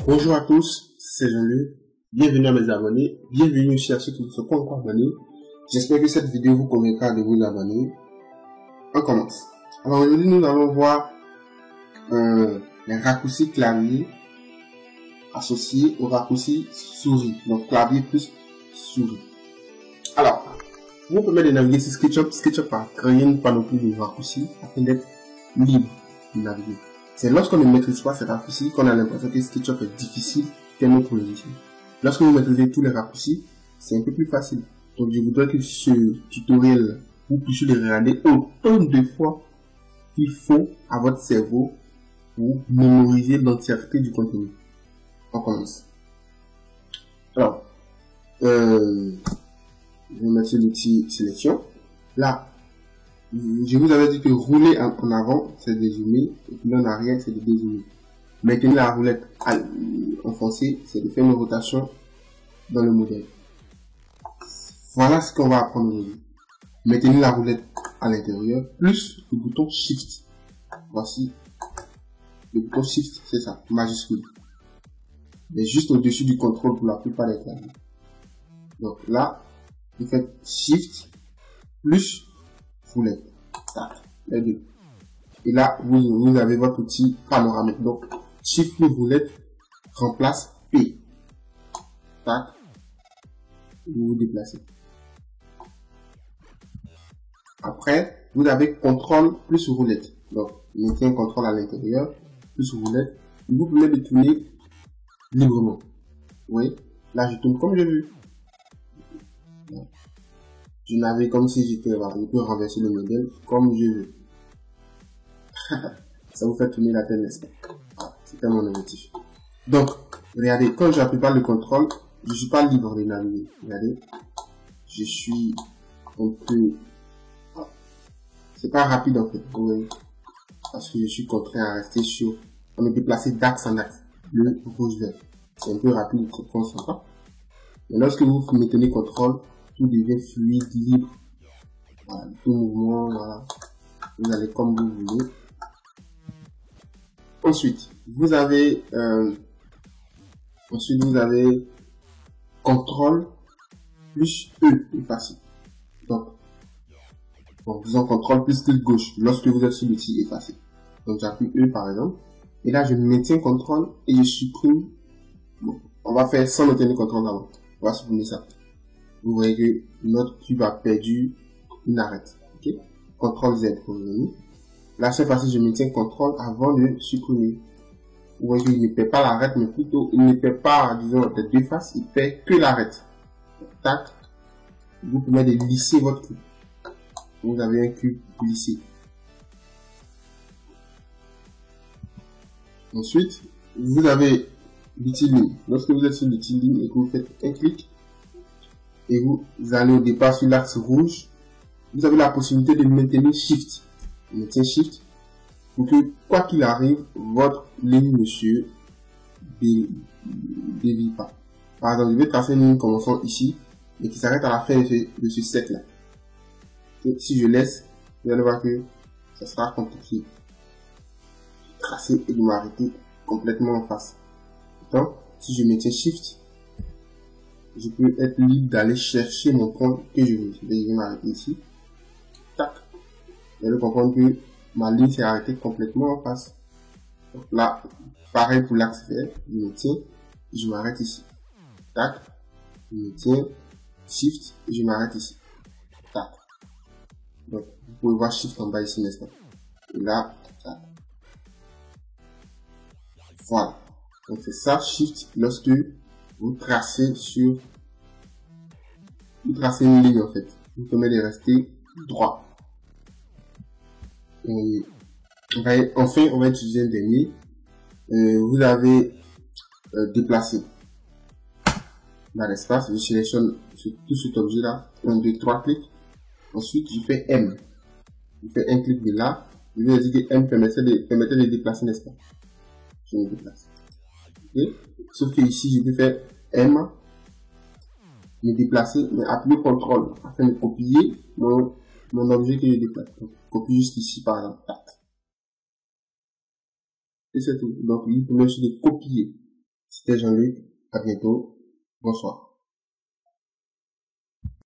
Bonjour à tous, c'est Jean-Luc. Bienvenue à mes abonnés. Bienvenue aussi à ceux qui ne sont pas encore abonnés. J'espère que cette vidéo vous convaincra de vous abonner. On commence. Alors aujourd'hui, nous allons voir les raccourcis clavier associés aux raccourcis souris. Donc clavier plus souris. Alors, vous permettez de naviguer sur SketchUp. SketchUp a créé une panoplie de raccourcis afin d'être libre de naviguer. C'est lorsqu'on ne maîtrise pas ces raccourcis qu'on a l'impression que SketchUp est difficile qu'un autre logiciel. Lorsque vous maîtrisez tous les raccourcis, c'est un peu plus facile. Donc je voudrais que ce tutoriel, vous puissiez le regarder autant de fois qu'il faut à votre cerveau pour mémoriser l'entièreté du contenu. On commence. Alors, je vais mettre l'outil sélection. Là, je vous avais dit que rouler en avant, c'est dézoomer, et puis en arrière, c'est de dézoomer. Maintenir la roulette enfoncée, c'est de faire une rotation dans le modèle. Voilà ce qu'on va apprendre aujourd'hui. Maintenir la roulette à l'intérieur, plus le bouton Shift. Voici. Le bouton Shift, c'est ça, majuscule. Mais juste au-dessus du contrôle pour la plupart des claviers. Donc là, vous faites Shift, plus roulette. Tac, les deux. Et là, vous avez votre outil panoramique. Donc, Shift plus roulette remplace P. Tac. Vous vous déplacez. Après, vous avez contrôle plus roulette. Donc, maintien contrôle à l'intérieur, plus roulette. Il vous permet de tourner librement. Vous voyez? Là, je tourne comme je veux. Je navigue comme si j'étais là. Je peux renverser le modèle comme je veux. Ça vous fait tourner la tête, n'est-ce pas? C'était mon objectif. Donc, regardez, quand j'appuie pas le contrôle, je suis pas libre de naviguer. Regardez, je suis un peu... C'est pas rapide en fait, vous voyez, parce que je suis contraint à rester sur... On est déplacé d'axe en axe, bleu, rouge, vert. C'est un peu rapide, c'est concentrant. Mais lorsque vous maintenez contrôle, tout devient fluide, libre. Voilà, tout mouvement, voilà. Vous allez comme vous voulez. Ensuite, vous avez contrôle plus E, effacer. Donc, disons contrôle plus clic gauche lorsque vous êtes sur l'outil effacer. Donc, j'appuie E par exemple. Et là, je maintiens contrôle et je supprime. Bon, on va faire sans maintenir contrôle avant. On va supprimer ça. Vous voyez que notre cube a perdu une arête. Ok? Contrôle Z pour revenir. Là, cette fois-ci, je maintiens contrôle avant de supprimer. Vous voyez qu'il ne perd pas l'arête, mais plutôt, il ne perd pas, disons, les deux faces, il perd que l'arête. Tac. Vous pouvez de lisser votre cube. Vous avez un cube lissé. Ensuite, vous avez l'outil ligne. Lorsque vous êtes sur l'outil ligne et que vous faites un clic, et vous allez au départ sur l'axe rouge, vous avez la possibilité de maintenir Shift. Vous mettez Shift pour que, quoi qu'il arrive, votre ligne ne se dévie pas. Par exemple, je vais tracer une ligne commençant ici et qui s'arrête à la fin de ce set là. Et si je laisse, vous allez voir que ça sera compliqué. Tracer et de m'arrêter complètement en face. Donc, si je maintiens Shift, je peux être libre d'aller chercher mon point que je veux. Je vais m'arrêter ici. Tac. Vous allez comprendre que ma ligne s'est arrêtée complètement en face. Donc là, pareil pour l'axe vert. Je me tiens et je m'arrête ici. Tac. Je me tiens. Shift et je m'arrête ici. Tac. Donc, vous pouvez voir Shift en bas ici, n'est-ce pas? Et là, tac. Voilà. Donc c'est ça, Shift, lorsque vous tracez une ligne en fait. Vous permet de rester droit. Et enfin, on va utiliser un dernier. Vous avez déplacé dans l'espace. Je sélectionne tout cet objet là. 1, 2, 3 clics. Ensuite, je fais M. Je fais un clic de là. Je vais dire que M permettait de déplacer, n'est-ce pas? Je me déplace. Okay? Sauf que ici, je peux faire M, me déplacer, mais appuyer CTRL afin de copier mon objet que je déplace. Donc, copie jusqu'ici par exemple. Et c'est tout. Donc, il permet aussi de copier. C'était Jean-Luc. À bientôt. Bonsoir.